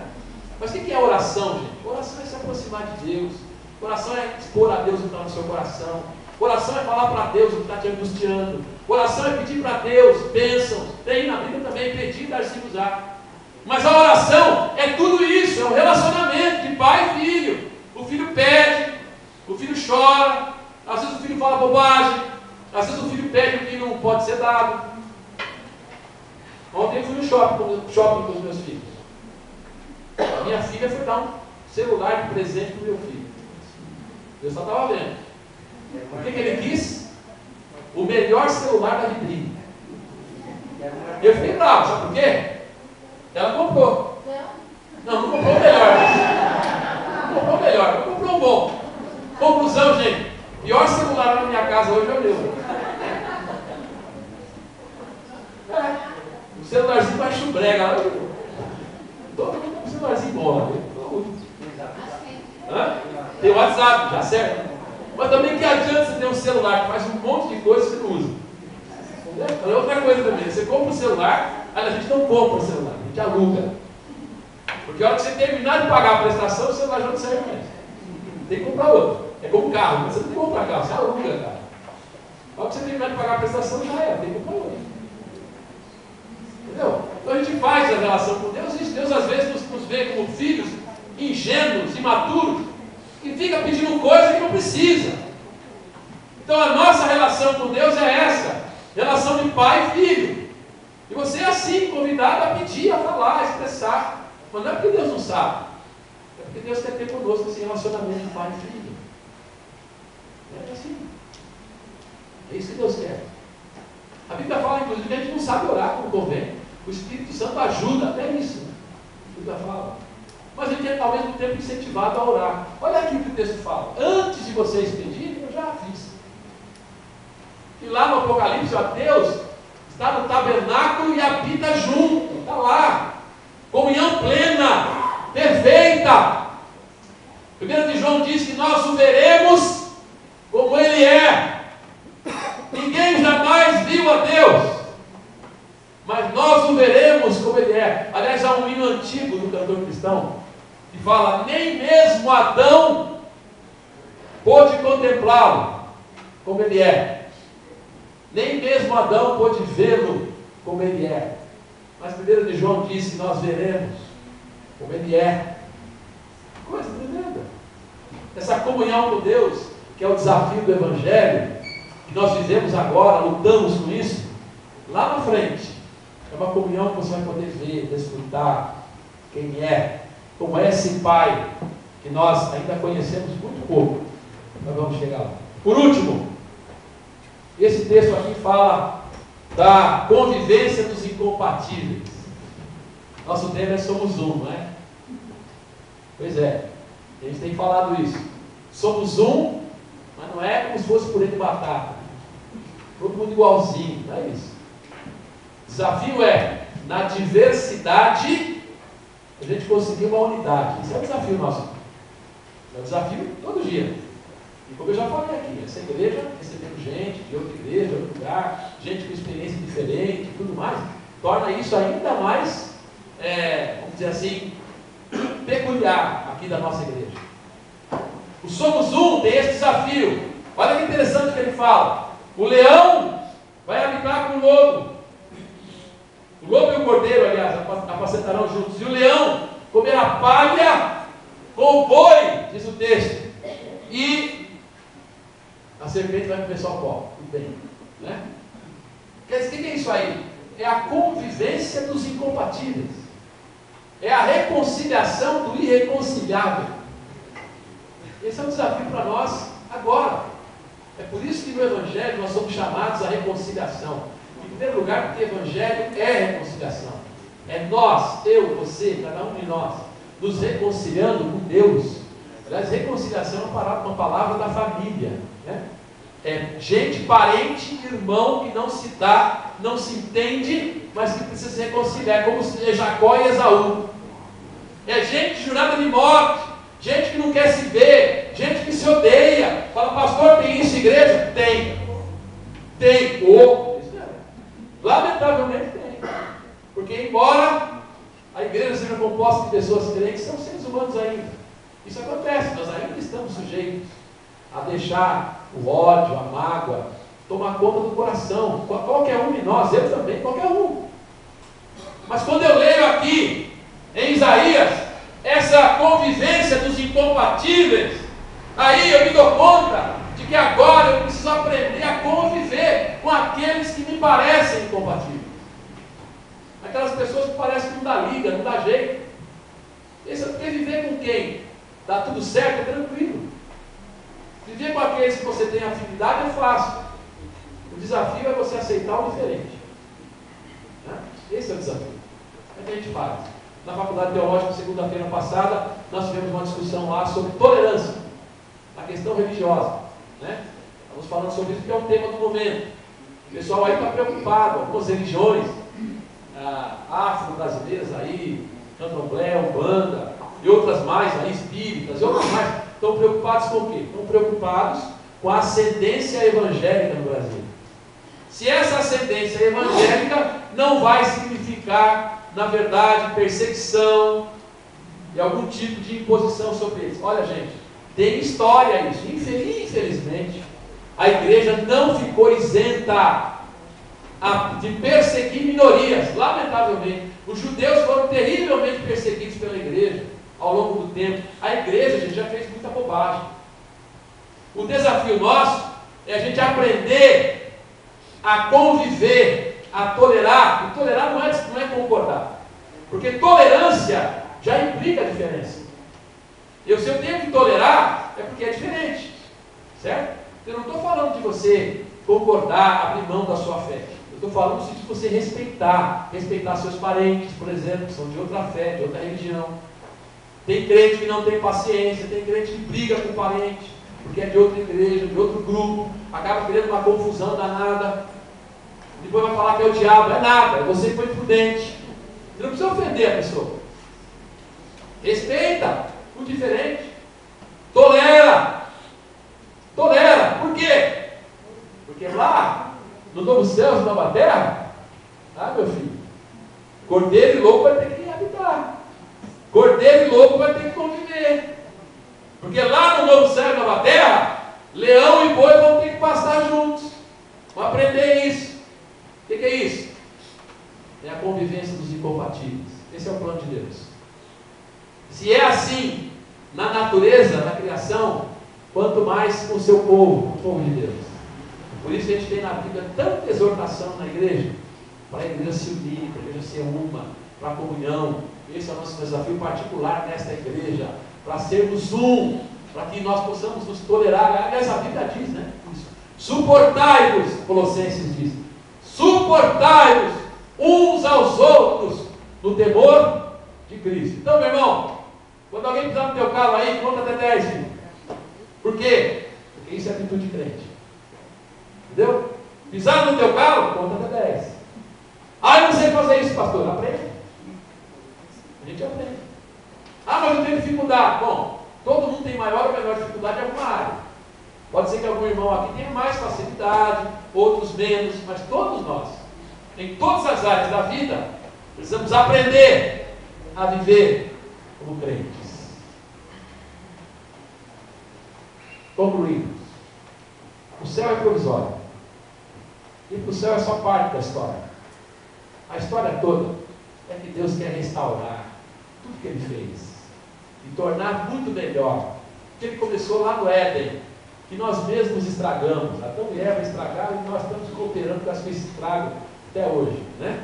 Mas o que é oração, gente? Oração é se aproximar de Deus. Oração é expor a Deus o que está no seu coração. Oração é falar para Deus o que está te angustiando. Oração é pedir para Deus bênçãos. Tem na Bíblia também, pedir, dar-se-vos-á. Mas a oração é tudo isso, é um relacionamento de pai e filho. O filho pede, o filho chora, às vezes o filho fala bobagem, às vezes o filho pede o que não pode ser dado. Ontem eu fui no shopping com os meus filhos. A minha filha foi dar um celular de presente para o meu filho. Deus só estava vendo. O que ele quis? O melhor celular da vitrine. Eu fiquei bravo, sabe por quê? Ela comprou. Não comprou o melhor. Não comprou o melhor, não comprou o bom. Conclusão, gente. Pior celular na minha casa hoje é o meu. O celularzinho baixo brega. Todo mundo com um celularzinho bom lá. Tem WhatsApp, já certo? Mas também que adianta você ter um celular que faz um monte de coisa que você não usa. É outra coisa também. Você compra um celular, a gente não compra o celular, a gente aluga. Porque a hora que você terminar de pagar a prestação, o celular já não serve mais. Tem que comprar outro. É como carro, mas você não compra carro, você aluga carro. A hora que você terminar de pagar a prestação, já é, tem que comprar outro. Entendeu? Então a gente faz a relação com Deus, e Deus às vezes nos vê como filhos ingênuos, imaturos, que fica pedindo coisa que não precisa. Então a nossa relação com Deus é essa, relação de pai e filho. E você é assim, convidado a pedir, a falar, a expressar. Mas não é porque Deus não sabe, é porque Deus quer ter conosco esse relacionamento de pai e filho. É assim. É isso que Deus quer. A Bíblia fala, inclusive, que a gente não sabe orar como convém. O Espírito Santo ajuda até isso. A Bíblia fala. Mas a gente é ao mesmo tempo incentivado a orar. Olha aqui o que o texto fala. Antes de vocês pedirem, eu já fiz. E lá no Apocalipse, ó, Deus está no tabernáculo e habita junto. Está lá. Comunhão plena, perfeita. 1 de João diz que nós o veremos como Ele é. Ninguém jamais viu a Deus, mas nós o veremos como Ele é. Aliás, há um hino antigo do cantor cristão que fala: nem mesmo Adão pôde contemplá-lo como Ele é. Nem mesmo Adão pôde vê-lo como Ele é. Mas 1 de João diz que nós veremos como Ele é. Coisa tremenda. Essa comunhão com Deus, que é o desafio do Evangelho, que nós vivemos agora, lutamos com isso, lá na frente, é uma comunhão que você vai poder ver, desfrutar quem é, como é esse Pai, que nós ainda conhecemos muito pouco. Nós vamos chegar lá. Por último, esse texto aqui fala da convivência dos incompatíveis. Nosso tema é somos um, não é? Pois é, a gente tem falado isso. Somos um, mas não é como se fosse purê de batata. Todo mundo igualzinho, não é isso. O desafio é, na diversidade, a gente conseguir uma unidade. Esse é o desafio nosso. É o desafio todo dia. E como eu já falei aqui, essa igreja, recebendo gente de outra igreja, de outro lugar, gente com experiência diferente e tudo mais, torna isso ainda mais, vamos dizer assim, peculiar aqui da nossa igreja. O Somos Um tem esse desafio. Olha que interessante que ele fala. O leão vai habitar com o lobo. O lobo e o cordeiro, aliás, apacentarão juntos. E o leão comerá palha com o boi, diz o texto. E a serpente vai comer só o pó. Tudo bem, né? Quer dizer, o que é isso aí? É a convivência dos incompatíveis. É a reconciliação do irreconciliável. Esse é um desafio para nós agora. É por isso que no Evangelho nós somos chamados à reconciliação. Em primeiro lugar, porque o Evangelho é reconciliação. É nós, eu, você, cada um de nós, nos reconciliando com Deus. Aliás, reconciliação é uma palavra da família, né? É gente, parente, irmão que não se dá, não se entende, mas que precisa se reconciliar, como Jacó e Esaú. É gente jurada de morte, gente que não quer se ver, gente que se odeia. Fala, pastor, tem isso igreja? Tem. Tem. Lamentavelmente tem. Porque embora a igreja seja composta de pessoas crentes, são seres humanos ainda. Isso acontece, nós ainda estamos sujeitos a deixar o ódio, a mágoa, tomar conta do coração. Qualquer um de nós, eu também, qualquer um. Mas quando eu leio aqui, em Isaías, essa convivência dos incompatíveis, aí eu me dou conta de que agora eu preciso aprender a conviver com aqueles que me parecem incompatíveis. Aquelas pessoas que parecem que não dá liga, não dá jeito. Esse eu quero viver com quem? Dá tudo certo, é tranquilo. Viver com aqueles que você tem afinidade é fácil. O desafio é você aceitar o diferente. Né? Esse é o desafio. Como é que a gente faz? Na Faculdade Teológica, segunda-feira passada, nós tivemos uma discussão lá sobre tolerância, a questão religiosa. Né? Estamos falando sobre isso, que é um tema do momento. O pessoal aí está preocupado, algumas religiões afro-brasileiras aí, candomblé, umbanda, e outras mais aí, espíritas, e outras mais, estão preocupados com o quê? Estão preocupados com a ascendência evangélica no Brasil. Se essa ascendência evangélica não vai significar, na verdade, perseguição e algum tipo de imposição sobre eles. Olha, gente, tem história isso. Infelizmente, a igreja não ficou isenta de perseguir minorias, lamentavelmente. Os judeus foram terrivelmente perseguidos pela igreja ao longo do tempo. A igreja, gente, já fez muita bobagem. O desafio nosso é a gente aprender a conviver, a tolerar. E tolerar não é concordar, porque tolerância já implica a diferença. Se eu tenho que tolerar, é porque é diferente, certo? Eu não estou falando de você concordar, abrir mão da sua fé. Eu estou falando de você respeitar seus parentes, por exemplo, que são de outra fé, de outra religião. Tem crente que não tem paciência, tem crente que briga com o parente, porque é de outra igreja, de outro grupo, acaba criando uma confusão danada. Depois vai falar que é o diabo, é nada, é você que foi prudente. Você não precisa ofender a pessoa. Respeita o diferente. Tolera. Por quê? Porque lá, no novo céu e nova terra, meu filho, cordeiro e lobo vai ter que habitar. Cordeiro e lobo vai ter que conviver. Porque lá no novo céu e nova terra, leão e boi vão ter que pastar juntos. Vão aprender isso. O que é isso? É a convivência dos incompatíveis. Esse é o plano de Deus. Se é assim na natureza, na criação, quanto mais com o seu povo, o povo de Deus. Por isso a gente tem na Bíblia tanta exortação na igreja, para a igreja se unir, para a igreja ser uma, para a comunhão. Esse é o nosso desafio particular nesta igreja, para sermos um, para que nós possamos nos tolerar. Aliás, a Bíblia diz, né? Suportai-vos, Colossenses diz, suportai-vos uns aos outros no temor de Cristo. Então, meu irmão, quando alguém pisar no teu carro aí, conta até 10, filho. Por quê? Porque isso é atitude de crente. Entendeu? Pisar no teu carro, conta até 10. Eu não sei fazer isso, pastor. Aprende. A gente aprende. Mas eu tenho dificuldade. Bom, todo mundo tem maior ou menor dificuldade em alguma área. Pode ser que algum irmão aqui tenha mais facilidade, outros menos, mas todos nós, em todas as áreas da vida, precisamos aprender a viver como crentes. Concluímos. O céu é provisório. E para o céu é só parte da história. A história toda é que Deus quer restaurar tudo que Ele fez e tornar muito melhor. Que Ele começou lá no Éden, que nós mesmos estragamos. Adão e Eva estragaram e nós estamos cooperando com esse estrago até hoje, né?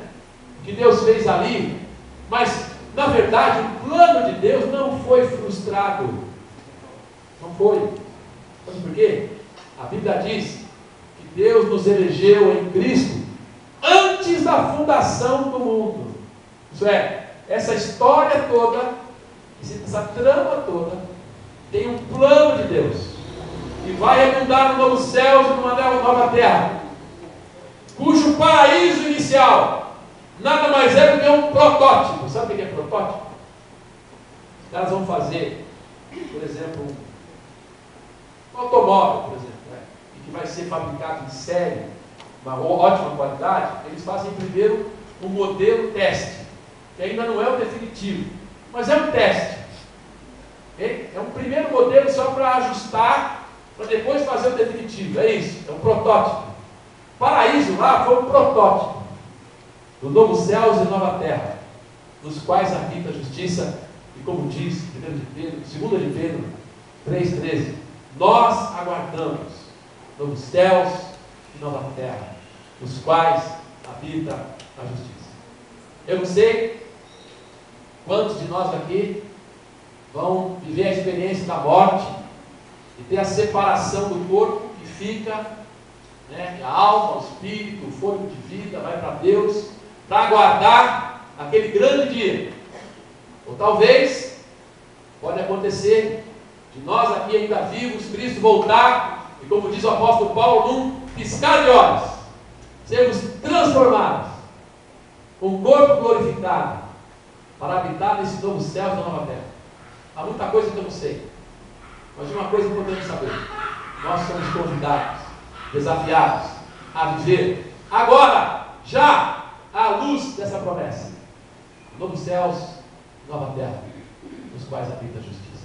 O que Deus fez ali, mas na verdade o plano de Deus não foi frustrado. Não foi. Sabe por quê? A Bíblia diz que Deus nos elegeu em Cristo antes da fundação do mundo. Isso é, essa história toda, essa trama toda, tem um plano de Deus. E vai redundar no novo céu e numa nova terra, cujo paraíso inicial nada mais é do que um protótipo. Sabe o que é protótipo? Os caras vão fazer, por exemplo, um automóvel, por exemplo, que vai ser fabricado em série, uma ótima qualidade. Eles fazem primeiro um modelo teste, que ainda não é o definitivo, mas é um teste. É um primeiro modelo só para ajustar, para depois fazer o definitivo. É isso, é um protótipo. Paraíso lá foi um protótipo do novo céus e nova terra, nos quais habita a justiça. E como diz 2 de Pedro 3,13, nós aguardamos novos céus e nova terra, nos quais habita a justiça. Eu não sei quantos de nós aqui vão viver a experiência da morte e ter a separação do corpo que fica, né, a alma, o espírito, o fôlego de vida, vai para Deus, para aguardar aquele grande dia. Ou talvez, pode acontecer, de nós aqui ainda vivos, Cristo voltar, e como diz o apóstolo Paulo, num piscar de olhos, sermos transformados, com o corpo glorificado, para habitar nesse novo céu e na nova terra. Há muita coisa que eu não sei, mas de uma coisa que podemos saber: nós somos convidados, desafiados a viver agora, já, à luz dessa promessa: novos céus, nova terra, nos quais habita a justiça.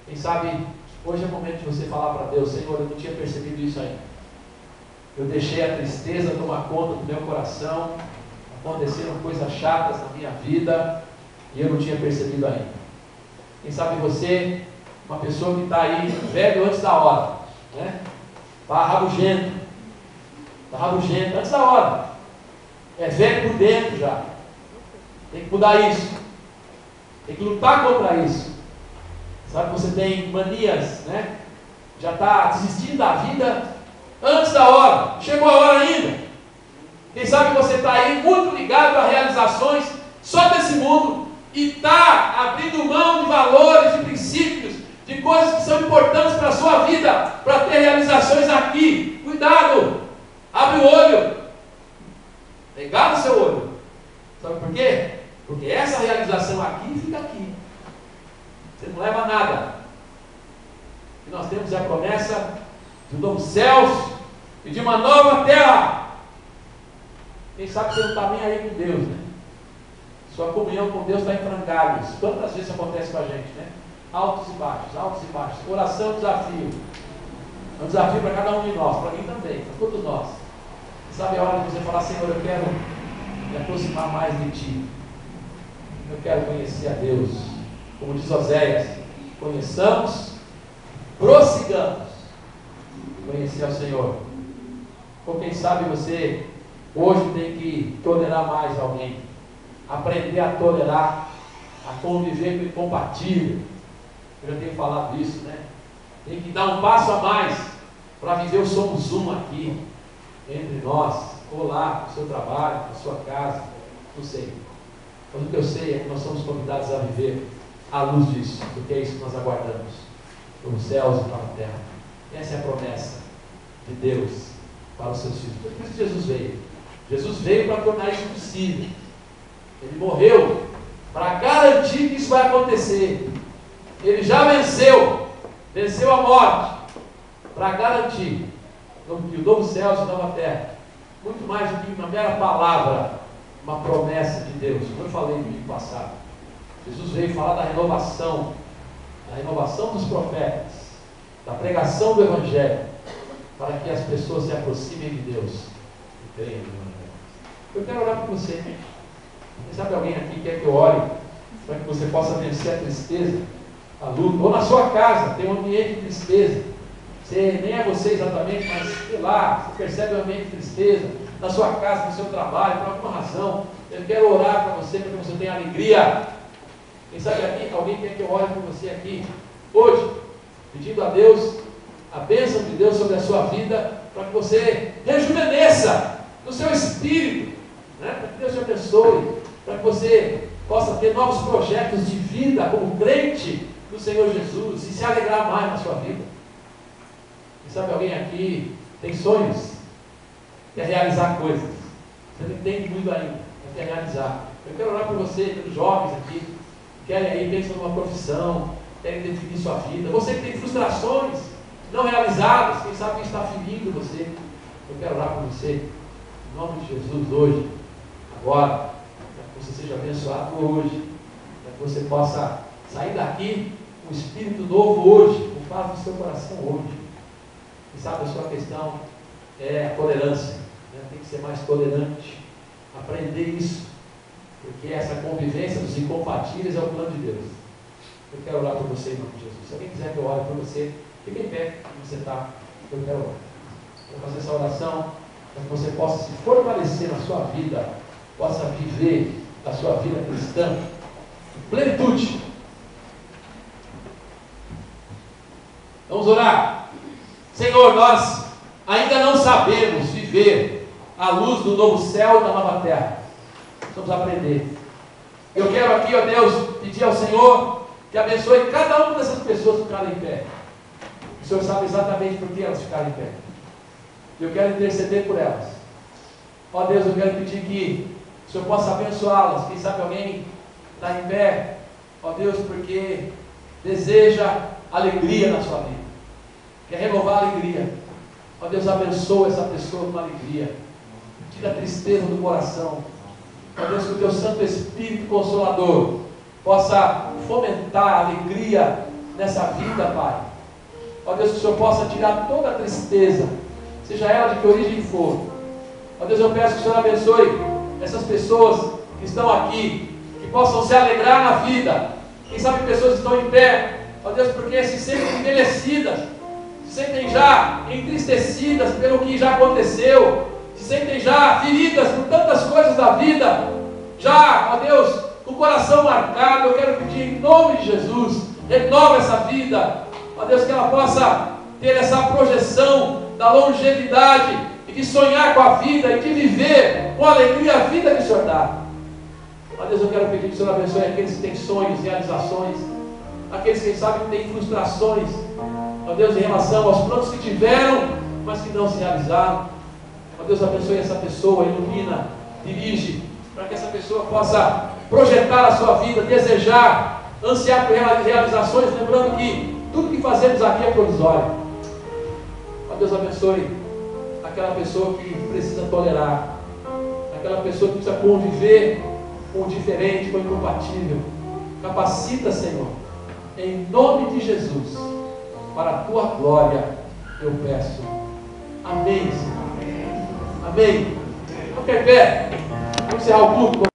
Quem sabe hoje é o momento de você falar para Deus: Senhor, eu não tinha percebido isso ainda. Eu deixei a tristeza tomar conta do meu coração, aconteceram coisas chatas na minha vida e eu não tinha percebido ainda. Quem sabe você, uma pessoa que está aí velho antes da hora, né? Está rabugento antes da hora, é velho por dentro já, tem que mudar isso, tem que lutar contra isso. Sabe, você tem manias, né? Já está desistindo da vida antes da hora, chegou a hora ainda. Quem sabe você está aí muito ligado a realizações só desse mundo e está abrindo mão de valores, de princípios, de coisas que são importantes para a sua vida, para ter realizações aqui. Cuidado, abre o olho, pegar no seu olho. Sabe por quê? Porque essa realização aqui fica aqui, você não leva nada. O que nós temos é a promessa de novos céus e de uma nova terra. Quem sabe você não está nem aí com Deus, né? Sua comunhão com Deus está em frangalhos. Quantas vezes acontece com a gente, né? Altos e baixos, altos e baixos. Oração é um desafio. É um desafio para cada um de nós, para mim também, para todos nós. Sabe a hora de você falar: Senhor, eu quero me aproximar mais de Ti. Eu quero conhecer a Deus. Como diz Oséias: conheçamos, prossigamos conhecer ao Senhor. Ou quem sabe você hoje tem que tolerar mais alguém, aprender a tolerar, a conviver com o incompatível. Eu já tenho falado isso, né? Tem que dar um passo a mais para viver o somos um aqui, entre nós, ou lá, no seu trabalho, na sua casa, não sei. Mas o que eu sei é que nós somos convidados a viver à luz disso, porque é isso que nós aguardamos, nos céus e na terra. Essa é a promessa de Deus para os seus filhos. Por isso Jesus veio. Jesus veio para tornar isso possível. Ele morreu para garantir que isso vai acontecer. Ele já venceu a morte, para garantir que o novo céu e a nova terra, muito mais do que uma mera palavra, uma promessa de Deus. Como eu falei no domingo passado, Jesus veio falar da renovação dos profetas, da pregação do Evangelho, para que as pessoas se aproximem de Deus e creiam no Evangelho. Eu quero orar por você. Quem sabe alguém aqui quer que eu ore para que você possa vencer a tristeza, a luta, ou na sua casa tem um ambiente de tristeza. Nem é você exatamente, mas sei lá, você percebe um ambiente de tristeza na sua casa, no seu trabalho, por alguma razão. Eu quero orar para você, para que você tenha alegria. Quem sabe aqui, alguém quer que eu ore por você aqui, hoje, pedindo a Deus, a bênção de Deus sobre a sua vida, para que você rejuvenesça no seu espírito, né? Para que Deus te abençoe, para que você possa ter novos projetos de vida como crente do Senhor Jesus e se alegrar mais na sua vida. Quem sabe alguém aqui tem sonhos, quer realizar coisas, você não entende muito ainda, mas quer realizar. Eu quero orar por você, pelos jovens aqui, que querem aí, pensam numa profissão, querem definir sua vida. Você que tem frustrações não realizadas, quem sabe está ferindo você. Eu quero orar por você, em nome de Jesus, hoje, agora, para que você seja abençoado hoje, para que você possa sair daqui com um espírito novo hoje, com paz no seu coração hoje. Quem sabe a sua questão é a tolerância, né? Tem que ser mais tolerante, aprender isso, porque essa convivência dos incompatíveis é o plano de Deus. Eu quero orar por você em nome de Jesus. Se alguém quiser que eu ore por você, fique em pé, onde você está, eu quero orar. Vou fazer essa oração para que você possa se fortalecer na sua vida, possa viver a sua vida cristã em plenitude. Vamos orar. Senhor, nós ainda não sabemos viver à luz do novo céu e da nova terra. Vamos aprender. Eu quero aqui, ó Deus, pedir ao Senhor que abençoe cada uma dessas pessoas que ficaram em pé. O Senhor sabe exatamente por que elas ficaram em pé. Eu quero interceder por elas. Ó Deus, eu quero pedir que o Senhor possa abençoá-las. Quem sabe alguém está em pé, ó Deus, porque deseja alegria na sua vida, quer renovar a alegria. Ó Deus, abençoa essa pessoa com alegria, tira a tristeza do coração. Ó Deus, que o teu Santo Espírito Consolador possa fomentar a alegria nessa vida, Pai. Ó Deus, que o Senhor possa tirar toda a tristeza, seja ela de que origem for. Ó Deus, eu peço que o Senhor abençoe essas pessoas que estão aqui, que possam se alegrar na vida. Quem sabe pessoas que estão em pé, ó Deus, porque se sentem envelhecidas, se sentem já entristecidas pelo que já aconteceu, se sentem já feridas por tantas coisas da vida, já, ó Deus, com o coração marcado. Eu quero pedir em nome de Jesus, renova essa vida, ó Deus, que ela possa ter essa projeção da longevidade e de sonhar com a vida e de viver com alegria a vida que o Senhor dá. Ó Deus, eu quero pedir que o Senhor abençoe aqueles que têm sonhos, realizações, aqueles que sabem que têm frustrações, ó Deus, em relação aos planos que tiveram, mas que não se realizaram. Ó Deus, abençoe essa pessoa, ilumina, dirige, para que essa pessoa possa projetar a sua vida, desejar, ansiar por realizações, lembrando que tudo que fazemos aqui é provisório. Ó Deus, abençoe aquela pessoa que precisa tolerar, aquela pessoa que precisa conviver com o diferente, com o incompatível. Capacita, Senhor, em nome de Jesus, para a tua glória, eu peço. Amém, Senhor. Amém. Vamos ficar em pé. Vamos encerrar o culto.